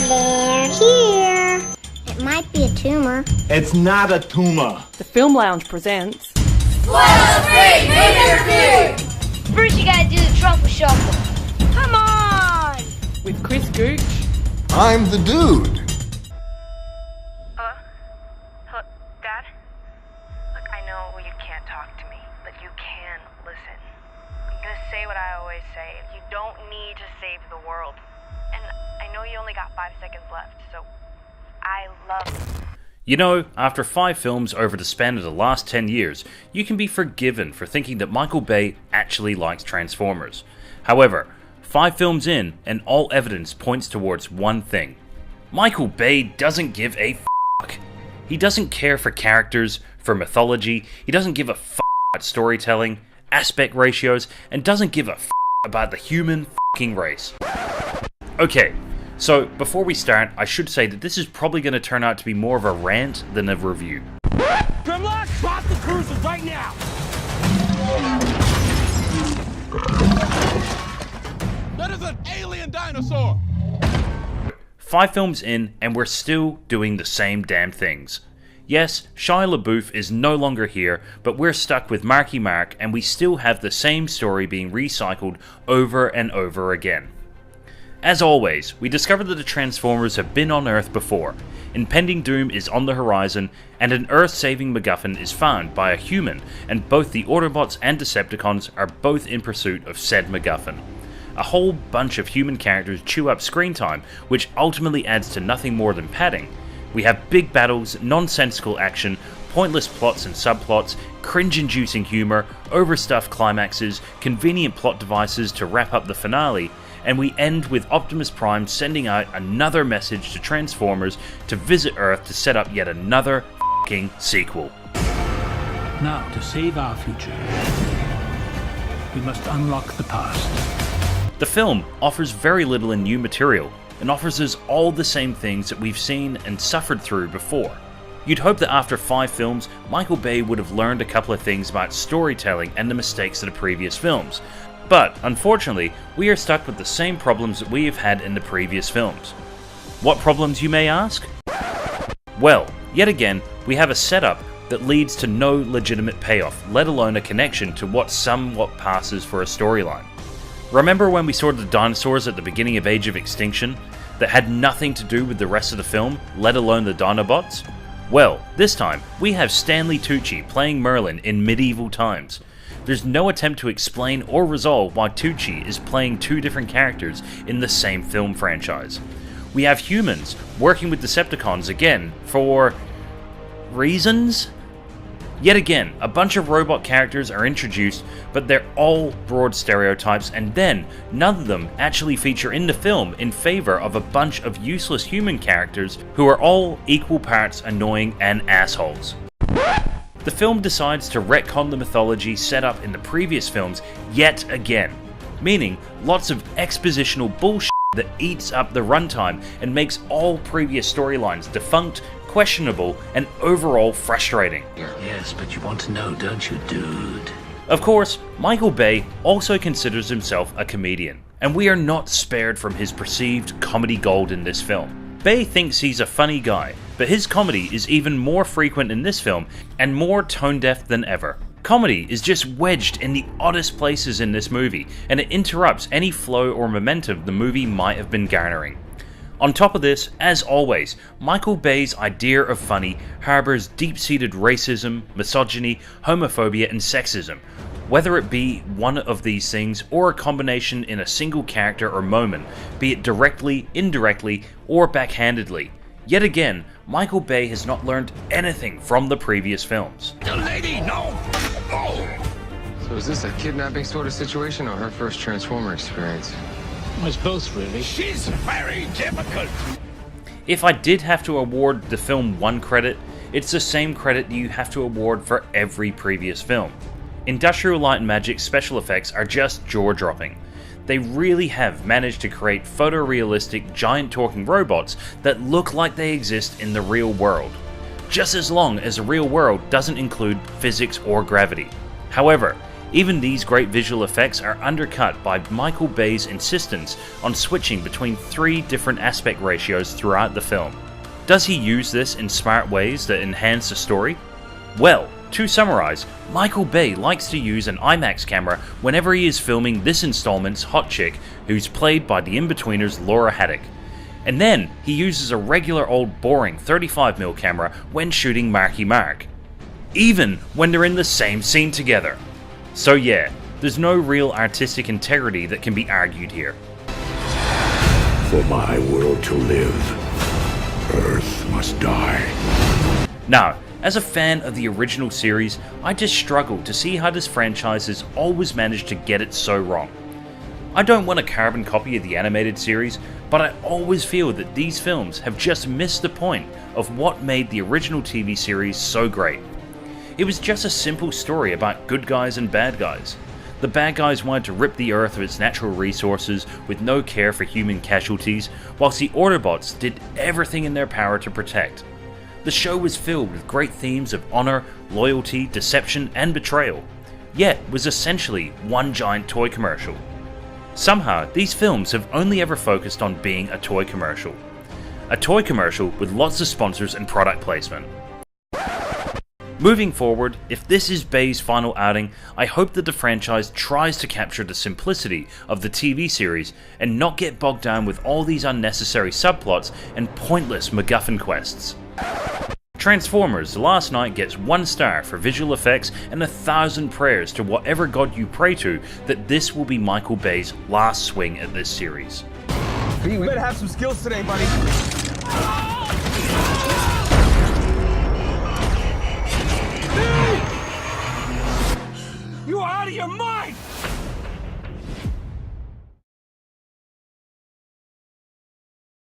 They're here. It might be a tumor. It's not a tumor. The Film Lounge presents... Spoiler free movie review! First you gotta do the truffle shuffle. Come on! with Chris Gooch. I'm the dude. Hello, Dad? Look, I know you can't talk to me, but you can listen. I'm gonna say what I always say. You don't need to save the world. And I know you only got 5 seconds left, so I love you. You know, after 5 films over the span of the last 10 years, you can be forgiven for thinking that Michael Bay actually likes Transformers. However, 5 films in, and all evidence points towards one thing. Michael Bay doesn't give a fuck. He doesn't care for characters, for mythology, he doesn't give a fuck about storytelling, aspect ratios, and doesn't give a fuck about the human fucking race. Okay. So, before we start, I should say that this is probably going to turn out to be more of a rant than a review. Grimlock, drop the cruisers right now! That is an alien dinosaur! 5 films in, and we're still doing the same damn things. Yes, Shia LaBeouf is no longer here, but we're stuck with Marky Mark, and we still have the same story being recycled over and over again. As always, we discover that the Transformers have been on Earth before, impending doom is on the horizon, and an Earth-saving MacGuffin is found by a human, and both the Autobots and Decepticons are both in pursuit of said MacGuffin. A whole bunch of human characters chew up screen time, which ultimately adds to nothing more than padding. We have big battles, nonsensical action, pointless plots and subplots, cringe-inducing humour, overstuffed climaxes, convenient plot devices to wrap up the finale, and we end with Optimus Prime sending out another message to Transformers to visit Earth to set up yet another f***ing sequel. Now, to save our future, we must unlock the past. The film offers very little in new material, and offers us all the same things that we've seen and suffered through before. You'd hope that after 5 films, Michael Bay would have learned a couple of things about storytelling and the mistakes of the previous films. But, unfortunately, we are stuck with the same problems that we have had in the previous films. What problems, you may ask? Well, yet again, we have a setup that leads to no legitimate payoff, let alone a connection to what somewhat passes for a storyline. Remember when we saw the dinosaurs at the beginning of Age of Extinction that had nothing to do with the rest of the film, let alone the Dinobots? Well, this time, we have Stanley Tucci playing Merlin in medieval times. There's no attempt to explain or resolve why Tucci is playing 2 different characters in the same film franchise. We have humans working with Decepticons again for... reasons? Yet again, a bunch of robot characters are introduced, but they're all broad stereotypes, and then none of them actually feature in the film in favour of a bunch of useless human characters who are all equal parts annoying and assholes. The film decides to retcon the mythology set up in the previous films yet again, meaning lots of expositional bullshit that eats up the runtime and makes all previous storylines defunct, questionable, and overall frustrating. Yes, but you want to know, don't you, dude? Of course, Michael Bay also considers himself a comedian, and we are not spared from his perceived comedy gold in this film. Bay thinks he's a funny guy, but his comedy is even more frequent in this film and more tone-deaf than ever. Comedy is just wedged in the oddest places in this movie, and it interrupts any flow or momentum the movie might have been garnering. On top of this, as always, Michael Bay's idea of funny harbours deep-seated racism, misogyny, homophobia, and sexism, whether it be one of these things or a combination in a single character or moment, be it directly, indirectly, or backhandedly. Yet again, Michael Bay has not learned anything from the previous films. The lady, no! Oh! So is this a kidnapping sort of situation or her first Transformer experience? Well, it's both, really. She's very difficult! If I did have to award the film one credit, it's the same credit you have to award for every previous film. Industrial Light and Magic's special effects are just jaw-dropping. They really have managed to create photorealistic giant talking robots that look like they exist in the real world, just as long as the real world doesn't include physics or gravity. However, Even these great visual effects are undercut by Michael Bay's insistence on switching between 3 different aspect ratios throughout the film. Does he use this in smart ways that enhance the story? Well, to summarise, Michael Bay likes to use an IMAX camera whenever he is filming this installment's hot chick, who's played by the In-Betweeners' Laura Haddock. And then he uses a regular old boring 35mm camera when shooting Marky Mark, even when they're in the same scene together. So yeah, there's no real artistic integrity that can be argued here. For my world to live, Earth must die. Now, as a fan of the original series, I just struggle to see how this franchise has always managed to get it so wrong. I don't want a carbon copy of the animated series, but I always feel that these films have just missed the point of what made the original TV series so great. It was just a simple story about good guys and bad guys. The bad guys wanted to rip the Earth of its natural resources with no care for human casualties, whilst the Autobots did everything in their power to protect. The show was filled with great themes of honour, loyalty, deception and betrayal, yet was essentially one giant toy commercial. Somehow, these films have only ever focused on being a toy commercial. A toy commercial with lots of sponsors and product placement. Moving forward, if this is Bay's final outing, I hope that the franchise tries to capture the simplicity of the TV series and not get bogged down with all these unnecessary subplots and pointless MacGuffin quests. Transformers: The Last Knight gets 1 star for visual effects and 1,000 prayers to whatever god you pray to that this will be Michael Bay's last swing at this series. You better have some skills today, buddy. You are out of your mind!